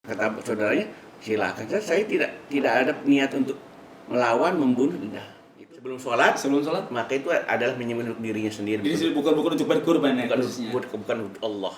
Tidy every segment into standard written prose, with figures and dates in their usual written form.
Kata saudaranya, silakan saja, saya tidak ada niat untuk melawan, membunuh, tidak. Sebelum sholat, maka itu adalah menyembelih untuk dirinya sendiri. Jadi bukan untuk berkurban ya khususnya. Bukan untuk Allah.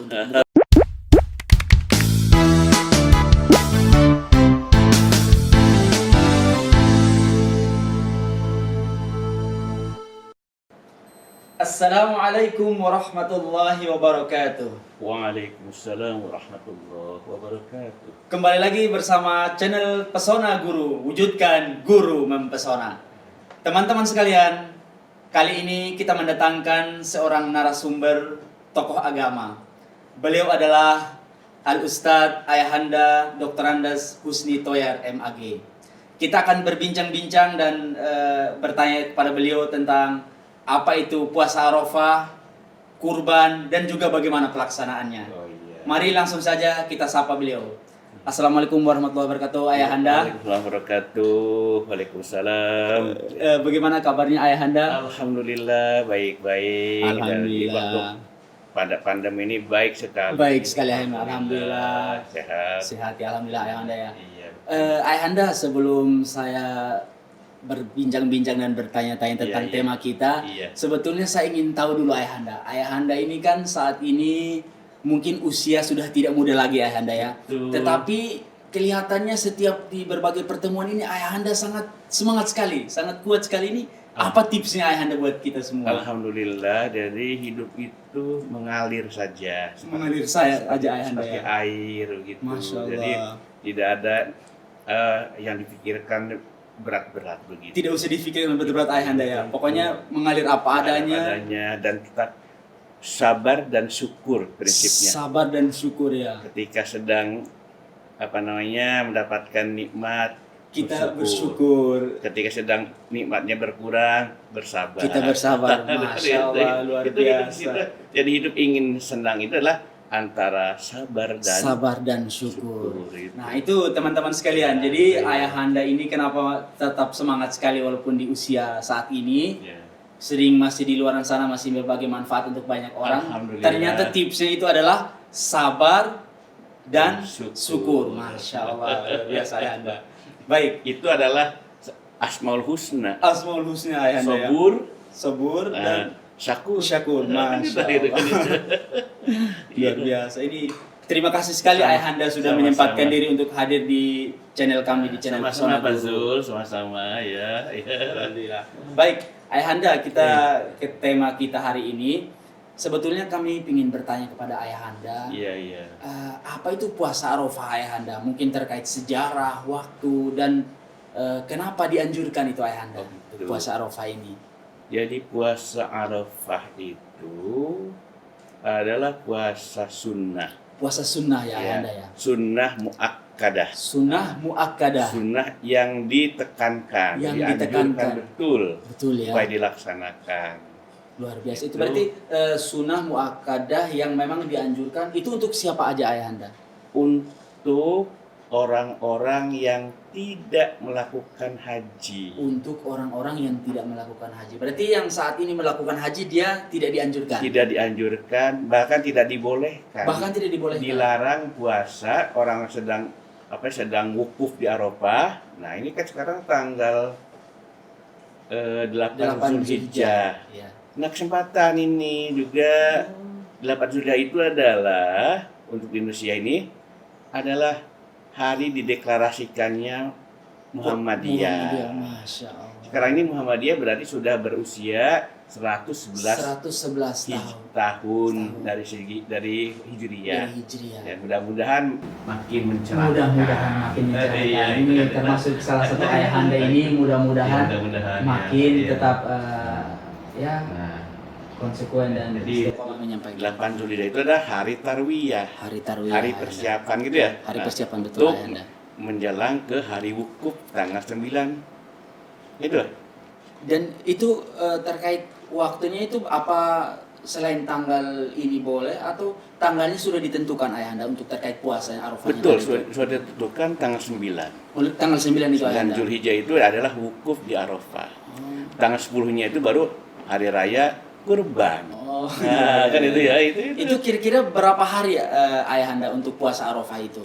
Assalamualaikum warahmatullahi wabarakatuh. Waalaikumsalam warahmatullahi wabarakatuh. Kembali lagi bersama channel Pesona Guru, wujudkan guru mempesona. Teman-teman sekalian, kali ini kita mendatangkan seorang narasumber tokoh agama. Beliau adalah Al-Ustadz Ayahanda Dr. Andes Husni Toyar MAG. Kita akan berbincang-bincang dan bertanya kepada beliau tentang apa itu puasa Arafah, kurban, dan juga bagaimana pelaksanaannya. Mari langsung saja kita sapa beliau. Assalamualaikum warahmatullahi wabarakatuh, Ayahanda. Waalaikumsalam wabarakatuh. Waalaikumsalam. Bagaimana kabarnya Ayahanda? Alhamdulillah baik-baik. Alhamdulillah. Pada pandemi ini baik sekali. Baik sekali Ayahanda. Alhamdulillah. Sehat. Sehat ya, alhamdulillah Ayahanda ya. Iya. Ayahanda, sebelum saya berbincang-bincang dan bertanya-tanya tentang tema kita, sebetulnya saya ingin tahu dulu Ayahanda. Ayahanda ini kan saat ini mungkin usia sudah tidak muda lagi Ayahanda ya. Tetapi kelihatannya setiap di berbagai pertemuan ini Ayahanda sangat semangat sekali, sangat kuat sekali ini. Apa tipsnya Ayahanda buat kita semua? Alhamdulillah, dari hidup itu mengalir saja. Mengalir saya aja Ayahanda seperti ya. air gitu. Masya Allah. Jadi tidak ada yang dipikirkan berat-berat begitu. Tidak usah difikirkan berat-berat Ayahanda ya. Pokoknya mengalir apa adanya. Dan tetap sabar dan syukur prinsipnya. Sabar dan syukur ya. Ketika sedang mendapatkan nikmat, kita bersyukur. Ketika sedang nikmatnya berkurang, bersabar. Kita bersabar. Masya Allah, luar biasa. Jadi hidup ingin senang itu adalah antara sabar dan syukur. Nah itu teman-teman sekalian. Jadi Ayahanda ini kenapa tetap semangat sekali walaupun di usia saat ini. Sering masih di luar sana, masih berbagai manfaat untuk banyak orang. Ternyata tipsnya itu adalah sabar dan syukur. Masya Allah, luar biasa Ayahanda. Baik, itu adalah Asmaul Husna. Asmaul Husna Ayahanda. Sabur dan syakur. Masya Allah. Luar biasa. Ini terima kasih sekali Ayahanda sudah menyempatkan diri untuk hadir di channel kami, di channel Pesona Guru. Sama-sama ya. Alhamdulillah. Baik, Ayahanda, kita ke tema kita hari ini. Sebetulnya kami ingin bertanya kepada Ayahanda. Iya. Apa itu puasa Arafah Ayahanda? Mungkin terkait sejarah, waktu, dan kenapa dianjurkan itu Ayahanda, puasa Arafah ini? Jadi puasa Arafah itu adalah puasa sunnah. Puasa sunnah ya Ayahanda ya. Sunnah muakkadah. Sunnah muakkadah. Sunnah yang ditekankan, dianjurkan betul ya. Supaya dilaksanakan. Luar biasa. Itu berarti sunnah muakkadah yang memang dianjurkan. Itu untuk siapa aja Ayahanda? Untuk orang-orang yang tidak melakukan haji. Untuk orang-orang yang tidak melakukan haji. Berarti yang saat ini melakukan haji dia tidak dianjurkan. Tidak dianjurkan, bahkan tidak dibolehkan. Dilarang puasa orang sedang wukuf di Arafah. Nah, ini kan sekarang tanggal 8 Zulhijjah. Ya. Nah, kesempatan ini juga 8 Zulhijjah itu adalah untuk di Indonesia ini adalah hari dideklarasikannya Muhammadiyah. Masya Allah. Sekarang ini Muhammadiyah berarti sudah berusia 111 tahun dari Hijriyah. Ya, mudah-mudahan makin mencerahkan. Ini termasuk salah satu Ayahanda ini mudah-mudahan makin tetap konsekuen dan jadi 8 Zulhijjah itu adalah hari tarwiyah. Hari persiapan gitu ya. Hari persiapan betul Ayahanda. Menjelang ke hari wukuf tanggal 9. Itu. Dan itu terkait waktunya itu apa selain tanggal ini boleh atau tanggalnya sudah ditentukan Ayahanda untuk terkait puasa Arafah? Betul, sudah ditentukan tanggal 9. Tanggal 9 itu Ayahanda. 9 Zulhijjah itu adalah wukuf di Arafah. Tanggal 10-nya itu baru hari raya kurban. Nah, kan itu ya, itu. Itu kira-kira berapa hari Ayahanda untuk puasa Arafah itu?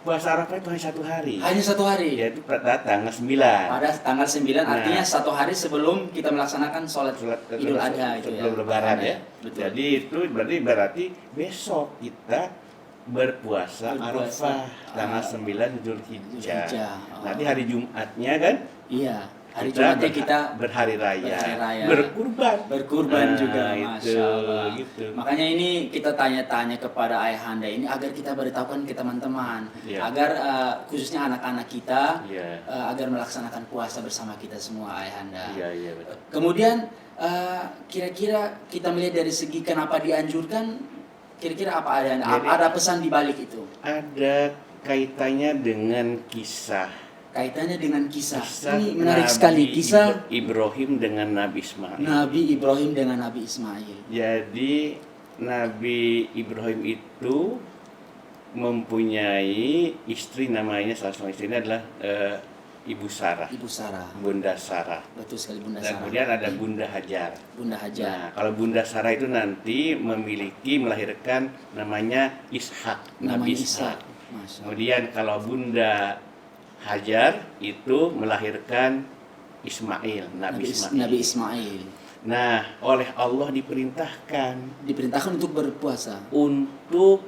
puasa Arafah itu hanya 1 hari. Hanya 1 hari. Yaitu pada tanggal 9. Pada tanggal 9 Nah. artinya 1 hari sebelum kita melaksanakan sholat Idul Adha itu ya. Sebelum Lebaran ya. Betul. Jadi itu berarti besok kita berpuasa Arafah tanggal 9 Zulhijjah. Zulhijjah. Nanti hari Jumatnya kan Iya, hari Jumatnya kita berhari raya, berhari raya. berkurban juga, itu, Masya Allah. gitu. Makanya ini kita tanya-tanya kepada ayahanda ini agar kita beritahukan ke teman-teman, Iya. agar khususnya anak-anak kita Iya. agar melaksanakan puasa bersama kita semua ayahanda. Iya betul. Kemudian kira-kira kita melihat dari segi kenapa dianjurkan, kira-kira apa ayahanda? Jadi- Ada pesan di balik itu? Ada kaitannya dengan kisah. Kaitannya dengan kisah. Kisah Ini menarik Nabi sekali kisah Ibrahim dengan Nabi Ismail. Nabi Ibrahim dengan Nabi Ismail. Jadi Nabi Ibrahim itu mempunyai istri, namanya salah satu istrinya adalah Ibu Sarah, Ibu Sarah. Bunda Sarah. Betul sekali Bunda Dan Sarah. kemudian ada Bunda Hajar. Bunda Hajar. Nah, kalau Bunda Sarah itu nanti melahirkan namanya Ishak, Namanya Nabi Ishak. Ishak. Masya Allah. Kemudian kalau Bunda Hajar itu melahirkan Ismail, Nabi Ismail. Nabi Ismail. Nah, oleh Allah diperintahkan Diperintahkan untuk berpuasa. untuk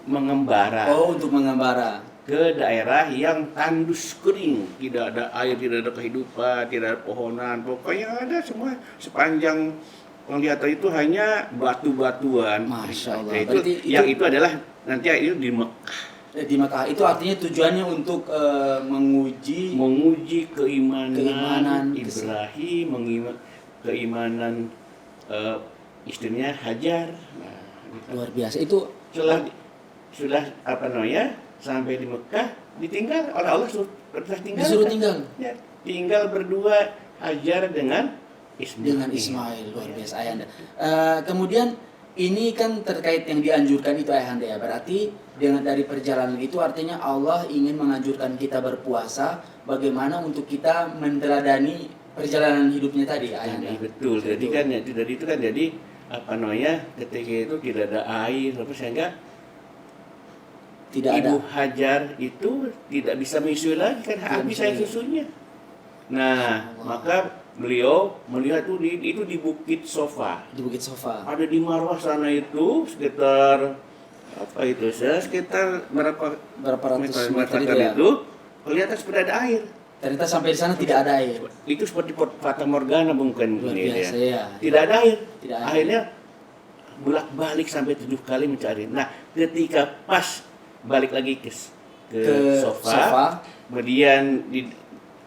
mengembara Oh, untuk mengembara. ke daerah yang tandus kering, tidak ada air, tidak ada kehidupan, tidak ada pohonan, pokoknya ada semua sepanjang penglihatan itu hanya batu-batuan. Masya Allah. Nah, itu, Berarti yang itu adalah nanti itu di Mekah. Di Makkah itu artinya tujuannya untuk menguji keimanan, Keimanan Ibrahim, keimanan istrinya Hajar. Nah, gitu. luar biasa. Itu sudah apa namanya sampai di Mekah ditinggal oleh Allah, disuruh tinggal Ya, tinggal berdua Hajar dengan Ismail. dengan Ismail. Luar biasa ayahanda. Kemudian ini kan terkait yang dianjurkan itu ayahanda ya. Berarti dengan dari perjalanan itu artinya Allah ingin menganjurkan kita berpuasa bagaimana untuk kita meneladani perjalanan hidupnya tadi ayahanda. Betul. Jadi kan dari itu kan jadi apa namanya ketika itu tidak ada air sehingga Tidak Ibu ada Hajar itu tidak bisa menyusui lagi kan habis air susunya. Nah, maka beliau melihat itu di Bukit Sofa. di Bukit Sofa. Ada di Marwah sana itu sekitar apa itu? Sekitar berapa Ratus meter itu ya. itu kelihatan seperti ada air. Ternyata sampai di sana tidak ada air. Itu seperti Fata Morgana bukan Luar ini biasa ya. ya. Tidak ada air. Tidak ada. Akhirnya bolak-balik sampai 7 kali mencari. Nah, ketika pas balik lagi ke sofa, kemudian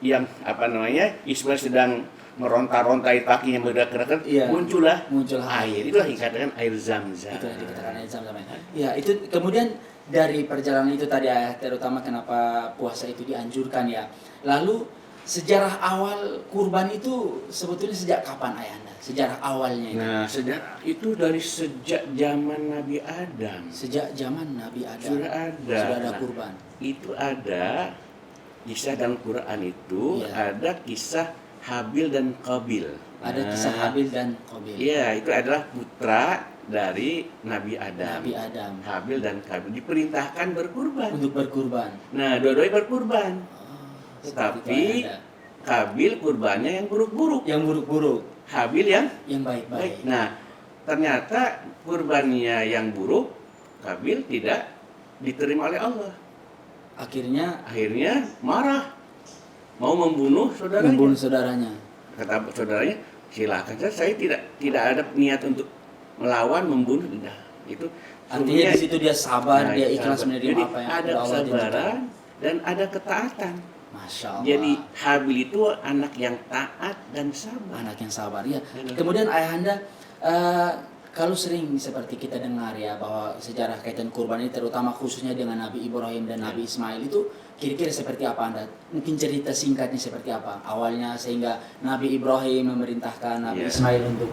yang apa namanya Ismail sedang meronta-rontai kakinya bergerak-gerak, Iya. muncullah air. Itulah yang dikatakan air Zam-Zam. Itu yang dikatakan air Zam-Zam. Ya, itu kemudian dari perjalanan itu tadi ya, terutama kenapa puasa itu dianjurkan ya. Lalu sejarah awal kurban itu sebetulnya sejak kapan ayahanda? Sejarah awalnya itu. Nah, sejarah itu dari sejak zaman Nabi Adam. Sejak zaman Nabi Adam. Sudah ada. Sudah ada Nah, kurban. Itu ada kisah dalam Quran itu, Iya. ada kisah Habil dan Qabil. Ada kisah Habil dan Qabil. Iya, itu adalah putra dari Nabi Adam. Nabi Adam. Habil dan Qabil diperintahkan berkurban. Untuk berkurban. Nah, dua-duanya berkurban. Oh, seperti Tetapi itu ayahanda. Qabil kurbannya yang buruk-buruk. Yang buruk-buruk, Habil yang yang baik-baik. baik. Nah, ternyata kurbannya yang buruk, Qabil tidak diterima oleh Allah. Akhirnya marah, mau membunuh saudaranya. Membunuh saudaranya. Kata saudaranya, silakan saja, saya tidak ada niat untuk melawan, membunuh, tidak. Itu Artinya di situ dia sabar, Nah, dia ikhlas sabar. menerima Jadi apa yang ada Allah kesabaran dan ada ketaatan. Masya Allah. Jadi Habil itu anak yang taat dan sabar. Anak yang sabar ya. Benar. Kemudian ayahanda, kalau sering seperti kita dengar ya bahwa sejarah kaitan kurban ini terutama khususnya dengan Nabi Ibrahim dan Nabi Ismail itu kira-kira seperti apa anda? Mungkin cerita singkatnya seperti apa awalnya sehingga Nabi Ibrahim memerintahkan Nabi Ya. Ismail untuk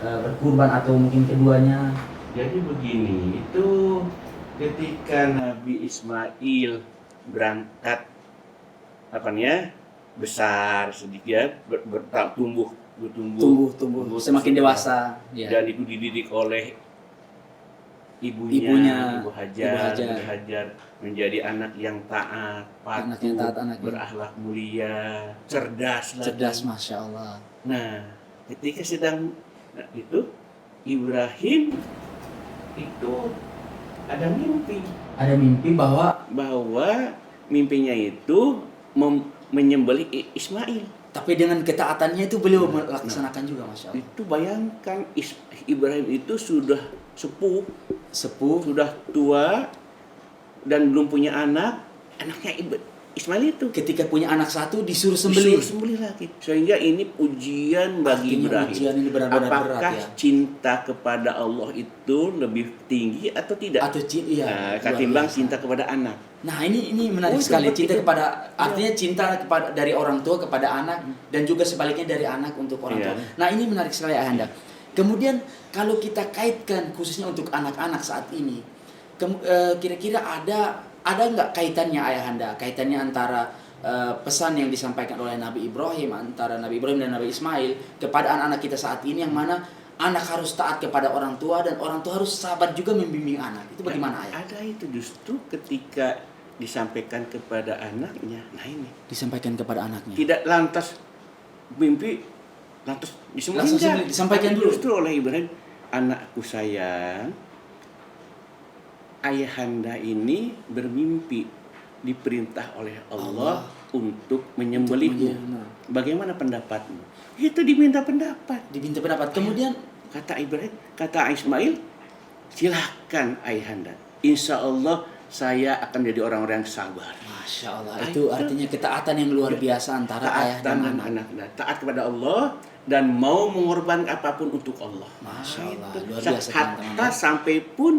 berkurban atau mungkin keduanya. Jadi begini, itu ketika Nabi Ismail berangkat besar sedikit bertumbuh Tumbuh semakin dewasa. Ya. dan itu dididik oleh Ibunya, Ibu Hajar menjadi anak yang taat, Anak yang taat, anak yang- berakhlak mulia, cerdas lagi. cerdas, masya Allah. Nah, ketika sedang itu Ibrahim itu ada mimpi Ada mimpi bahwa bahwa mimpinya itu menyembelih Ismail. tapi dengan ketaatannya itu beliau melaksanakan juga, masya Allah. Itu bayangkan Ibrahim itu sudah sepuh, sudah tua dan belum punya anak. Anaknya Ismail itu Ketika punya anak satu disuruh sembelih. sembelih lagi. Sehingga ini ujian bagi Artinya Ibrahim. ujian ini benar-benar berat, Apakah ya. cinta kepada Allah itu lebih tinggi atau tidak? Atau iya, Nah, luar ketimbang biasa. cinta kepada anak. Nah, ini menarik Oh, sekali, seperti cinta itu. kepada artinya cinta kepada dari orang tua kepada anak dan juga sebaliknya dari anak untuk orang tua. Iya. Nah, ini menarik sekali Ayahanda. Kemudian kalau kita kaitkan khususnya untuk anak-anak saat ini, kira-kira ada nggak kaitannya Ayahanda? Kaitannya antara pesan yang disampaikan oleh Nabi Ibrahim, antara Nabi Ibrahim dan Nabi Ismail kepada anak-anak kita saat ini, yang mana anak harus taat kepada orang tua dan orang tua harus sabar juga membimbing anak. Itu bagaimana Ayah? Ada itu justru ketika disampaikan kepada anaknya. Nah ini Disampaikan kepada anaknya. tidak lantas mimpi lantas Langsung disembelih. disampaikan dulu. Justru oleh Ibrahim, anakku sayang, ayahanda ini bermimpi diperintah oleh Allah untuk menyembelihmu. Bagaimana pendapatmu? Itu diminta pendapat. Diminta pendapat. Kemudian Kata Ibrahim, kata Ismail, silahkan ayahanda. Insya Allah saya akan menjadi orang-orang yang sabar. Masya Allah, Nah, itu artinya ketaatan yang luar biasa antara ayah dan Taat anak. anak. Taat kepada Allah dan mau mengorbankan apapun untuk Allah. Masya Allah, Itu. luar biasa, teman-teman. Hatta sampai pun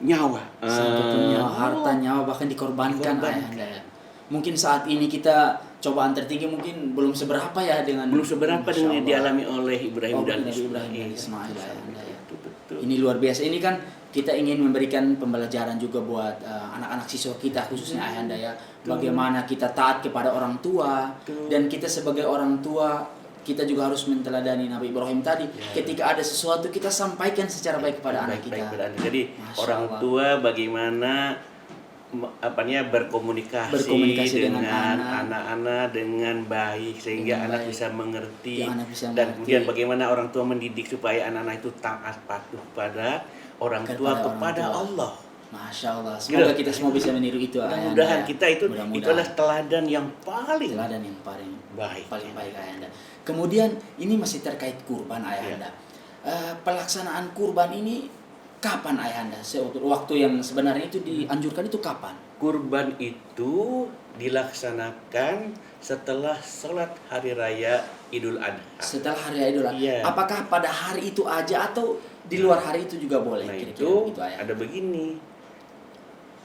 nyawa. Sampai punya harta, nyawa bahkan dikorbankan ayahanda ya. Mungkin saat ini kita cobaan tertinggi mungkin belum seberapa ya dengan Belum seberapa Masya dengan yang Allah. dialami oleh Ibrahim dan Nabi Ismail. Ibrahim dan Ismail ayahanda ya. Betul. Ini luar biasa. Ini kan kita ingin memberikan pembelajaran juga buat anak-anak siswa kita khususnya ayahanda ya. Bagaimana kita taat kepada orang tua. Betul. Dan kita sebagai orang tua kita juga harus menteladani Nabi Ibrahim tadi. Ya. Ketika ada sesuatu kita sampaikan secara baik kepada anak kita. Baik kepada anak. Jadi Masya orang Allah. tua bagaimana berkomunikasi dengan dengan anak. anak-anak dengan baik sehingga Dengan anak baik. bisa mengerti, Ya, anak bisa dan mengerti. kemudian bagaimana orang tua mendidik supaya anak-anak itu taat patuh pada orang tua Kepada orang kepada tua. Allah. Masya Allah. Semoga Gitu. kita semua bisa meniru itu. Mudah-mudahan ayahanda. kita itu Mudah-mudahan. adalah teladan yang paling teladan yang paling baik. baik ayahanda. Kemudian ini masih terkait kurban ayahanda. Pelaksanaan kurban ini kapan ayahanda? Waktu yang sebenarnya itu dianjurkan itu kapan? Kurban itu dilaksanakan setelah sholat hari raya Idul Adha. Setelah hari Idul Adha. Iya. Apakah pada hari itu aja atau di luar hari itu juga boleh? Nah Kira-kira itu begitu, ayah. ada begini.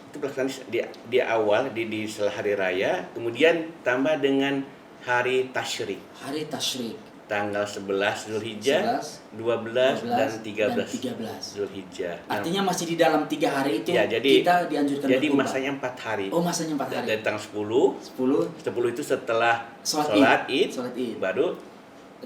Itu pelaksanaan di awal di setelah hari raya, kemudian tambah dengan hari tasyrik. Hari tasyrik. Tanggal 11 Zulhijjah, 12 dan 13 Zulhijjah. Nah, Artinya masih di dalam 3 hari itu ya, jadi kita dianjurkan jadi berkurban. masanya 4 hari. Oh, masanya 4 hari. Dari tanggal 10 10 itu setelah Sholat Id, Sholat Id. baru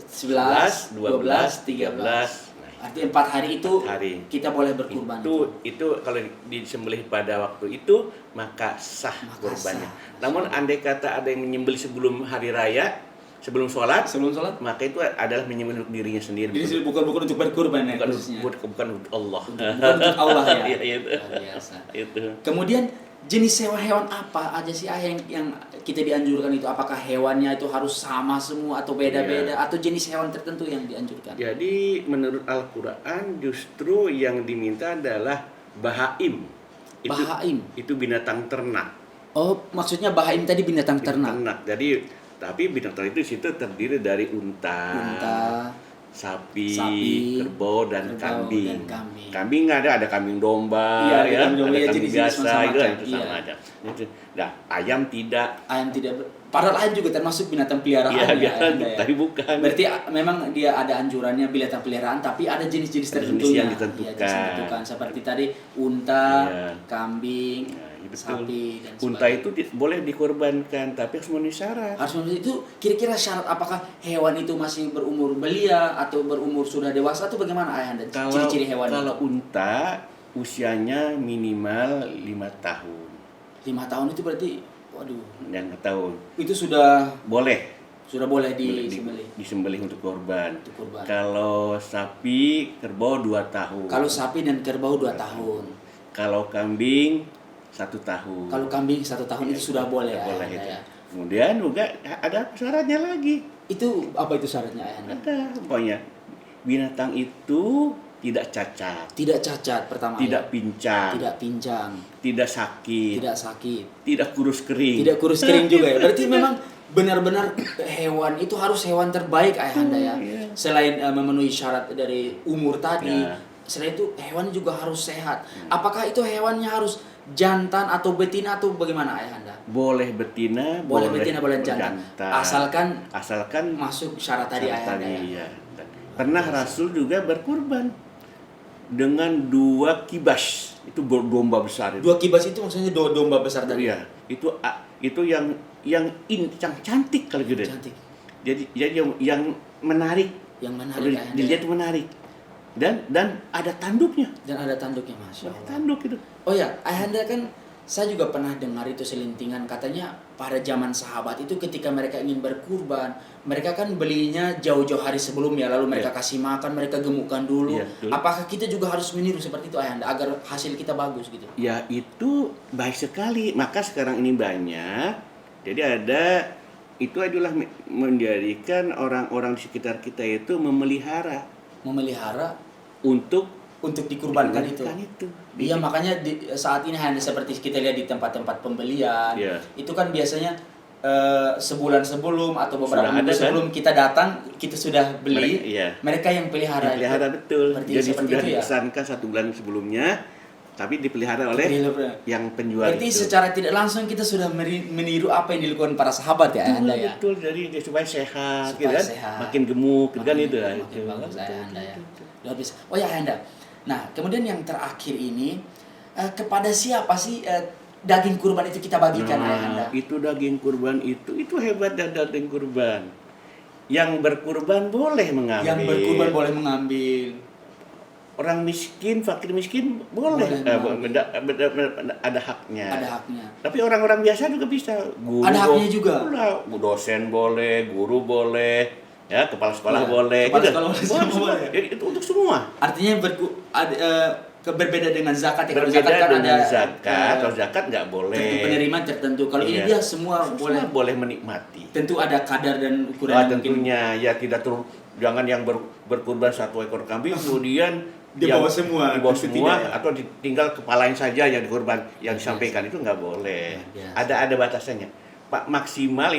11, 12, 13. 13. Artinya 4 hari itu 4 hari. kita boleh berkurban. Itu kalau disembelih pada waktu itu maka sah Maka kurbannya. sah. Namun andai kata ada yang menyembelih sebelum hari raya, sebelum sholat, Sebelum sholat? maka itu adalah menyembelih untuk dirinya sendiri. Jadi bukan untuk berkurban ya bukan, khususnya. bukan untuk Allah. Bukan untuk Allah ya. Iya, itu. Luar biasa. Itu. Kemudian jenis hewan apa aja sih yang kita dianjurkan itu? Apakah hewannya itu harus sama semua atau beda-beda Iya. atau jenis hewan tertentu yang dianjurkan? Jadi menurut Al-Quran justru yang diminta adalah bahaim. Bahaim. Itu binatang ternak. Oh, maksudnya bahaim tadi binatang ternak. Jadi tapi binatang ternak itu di situ terdiri dari unta, sapi, kerbau dan kambing. Kambing ada kambing domba, Iya, ada ya, kambing domba, ada ya, kambing jenis-jenis biasa, macam-macam. itu sama Iya. aja. Nah, ayam tidak. Ayam tidak padahal ayam juga termasuk binatang peliharaan Iya, ya, biasa, ayam ya. tapi bukan. Berarti memang dia ada anjurannya binatang peliharaan, tapi ada jenis-jenis Ada jenis tertentunya. yang ditentukan. Iya, jenis ditentukan. Seperti tadi unta, Iya. kambing, Nah, betul. sapi dan Unta sebagainya. itu boleh dikorbankan, tapi harus memenuhi syarat. Harus memenuhi itu. Kira-kira syarat apakah hewan itu masih berumur belia atau berumur sudah dewasa atau bagaimana ayahanda? Ciri-ciri hewan Kalau itu? usianya minimal 5 tahun. 5 tahun itu berarti, waduh, Yang tahun itu sudah boleh disembelih disembelih untuk korban. untuk kurban. Kalau sapi kerbau 2 tahun. Kalau sapi dan kerbau 2 tahun. Kalau kambing 1 tahun. Kalau kambing 1 tahun itu sudah boleh ya. Boleh Ayahanda, itu. ya. Kemudian juga ada syaratnya lagi. Itu apa itu syaratnya Ayahanda? Ada pokoknya binatang itu tidak cacat, Tidak cacat pertama. tidak ya. pincang, Tidak pincang, tidak sakit, tidak sakit, tidak kurus kering. tidak kurus kering juga ya. Berarti memang benar-benar hewan itu harus hewan terbaik Ayahanda ya. Iya. Selain memenuhi syarat dari umur tadi, Ya. selain itu hewan juga harus sehat. Apakah itu hewannya harus jantan atau betina atau bagaimana Ayahanda? Boleh betina, Boleh betina, boleh jantan. Asalkan masuk syarat tadi syarat Ayahanda tadi, ya. ya. Pernah Rasul juga berkurban dengan 2 kibas, itu domba besar itu. 2 kibas itu maksudnya domba besar tadi. Iya, itu yang cantik kalau gitu. Cantik. Jadi yang menarik, Yang menarik kalau Ayahanda. dilihat itu menarik. Dan ada tanduknya. Dan ada tanduknya, Masya Ada Allah. tanduk itu. Oh ya, Ayahanda kan saya juga pernah dengar itu selintingan katanya pada zaman sahabat itu ketika mereka ingin berkurban, mereka kan belinya jauh-jauh hari sebelumnya, lalu mereka kasih makan, mereka gemukkan dulu. Iya, betul. Apakah kita juga harus meniru seperti itu Ayahanda agar hasil kita bagus gitu? Ya itu baik sekali. Maka sekarang ini banyak. Jadi itu adalah menjadikan orang-orang di sekitar kita itu memelihara Memelihara untuk dikurbankan itu. Iya, makanya saat ini hanya seperti kita lihat di tempat-tempat pembelian, Iya. itu kan biasanya sebulan sebelum atau beberapa Sudah minggu ada, kan? sebelum kita datang, kita sudah beli. Iya. Mereka yang pelihara. Dipelihara betul. Berarti Jadi seperti sudah itu ya? dipesankan 1 bulan sebelumnya, tapi dipelihara oleh yang penjual Berarti itu. secara tidak langsung kita sudah meniru apa yang dilakukan para sahabat ya Ayahanda ya. Betul, jadi supaya sehat, Supaya gitu kan? sehat. Makin gemuk, gitu kan Makin- itu. makin bagus Ayahanda ya. Luar biasa. Oh ya Ayahanda. Nah, kemudian yang terakhir ini kepada siapa sih daging kurban itu kita bagikan Ayahanda? Itu daging kurban itu hebat daging kurban. Yang berkurban boleh mengambil. Yang berkurban boleh mengambil. Orang miskin, fakir miskin boleh, Boleh ada haknya. Ada haknya. Tapi orang-orang biasa juga bisa. Guru Ada haknya juga? Dosen boleh, guru boleh, ya kepala sekolah Iya, boleh. kepala gitu. sekolah Semua. boleh. Jadi itu untuk semua. Artinya berbeda dengan zakat ya. Kalau Berbeda zakat kan dengan ada zakat, kalau zakat nggak boleh. tentu penerimaan tertentu. Kalau ini Iya. dia semua boleh. boleh menikmati. Tentu ada kadar dan ukuran Ah, yang mungkin tentunya ya tidak jangan yang berkurban 1 ekor kambing kemudian Dibawa yang semua, dibawa tentu semua tidak, ya. atau tinggal kepalanya saja yang dikurban yang Biasa. disampaikan itu nggak boleh. Biasa. Ada batasannya. Pak maksimal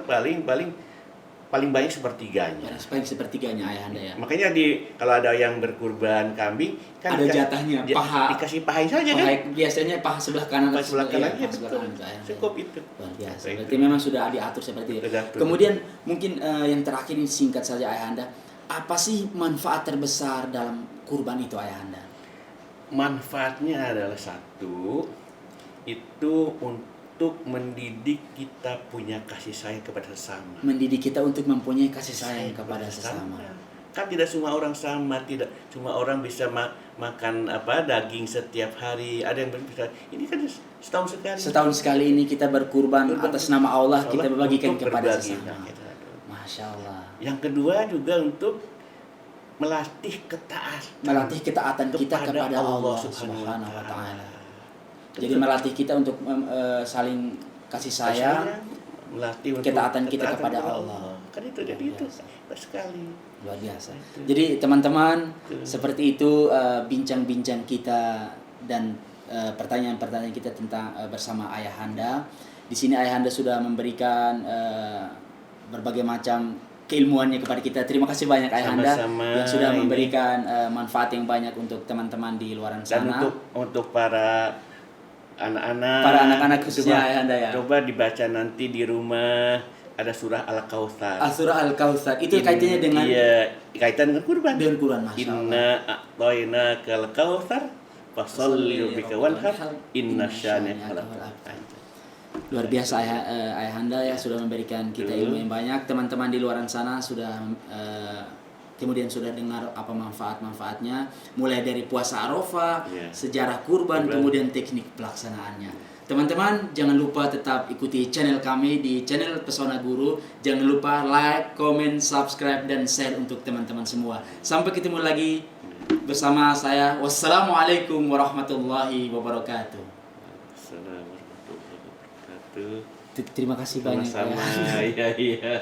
paling banyak sepertiganya. paling sepertiganya Ayahanda ya. Makanya kalau ada yang berkurban kambing kan Ada jatahnya, paha. dikasih paha saja kan. Biasanya paha sebelah kanan Paha atau sebelah kanan, paha ya, sebelah betul. kanan itu, Ayahanda. Cukup itu. Luar biasa. Itu. Berarti memang sudah diatur seperti itu. Sudah diatur. Kemudian mungkin yang terakhir ini singkat saja Ayahanda. Apa sih manfaat terbesar dalam kurban itu Ayahanda? Manfaatnya adalah satu, itu untuk mendidik kita punya kasih sayang kepada sesama. Mendidik kita untuk mempunyai kasih sayang kepada sesama. Kan tidak semua orang sama, tidak semua orang bisa makan daging setiap hari. Ada yang bisa. Ini kan setahun sekali. Setahun sekali ini kita berkurban atas nama Allah, kita berbagikan untuk kepada berbagi. sesama. Nah, gitu. Masya Allah. Yang kedua juga untuk melatih ketaatan kita kepada Allah Subhanahu wa Ta'ala. Jadi melatih kita untuk saling kasih sayang, melatih untuk ketaatan kita kepada Allah. Kan itu jadi itu baik sekali. Luar biasa. Jadi teman-teman, seperti itu bincang-bincang kita dan pertanyaan-pertanyaan kita tentang bersama Ayahanda. Di sini Ayahanda sudah memberikan berbagai macam keilmuannya kepada kita. Terima kasih banyak Ayahanda Sama-sama, yang sudah memberikan manfaat yang banyak untuk teman-teman di luar Dan sana. untuk para anak-anak, Para anak-anak khususnya Ayahanda ya. Coba dibaca nanti di rumah, ada surah Al-Kautsar. Surah Al-Kautsar itu kaitannya dengan kaitan dengan kurban. dengan Quran, Masya Allah. Inna a'tainakal kautsar fasholli rabbika wanhar inna syani'aka Luar biasa Ayahanda ya sudah memberikan kita ilmu yang banyak. Teman-teman di luar sana sudah kemudian sudah dengar apa manfaat-manfaatnya, mulai dari puasa Arafah, Ya. sejarah kurban, kemudian teknik pelaksanaannya. Teman-teman, jangan lupa tetap ikuti channel kami di channel Pesona Guru. Jangan lupa like, comment, subscribe, dan share untuk teman-teman semua. Sampai ketemu lagi bersama saya. Wassalamualaikum warahmatullahi wabarakatuh. Assalamualaikum warahmatullahi wabarakatuh. Terima kasih banyak. Sama-sama. Ya. Iya, iya.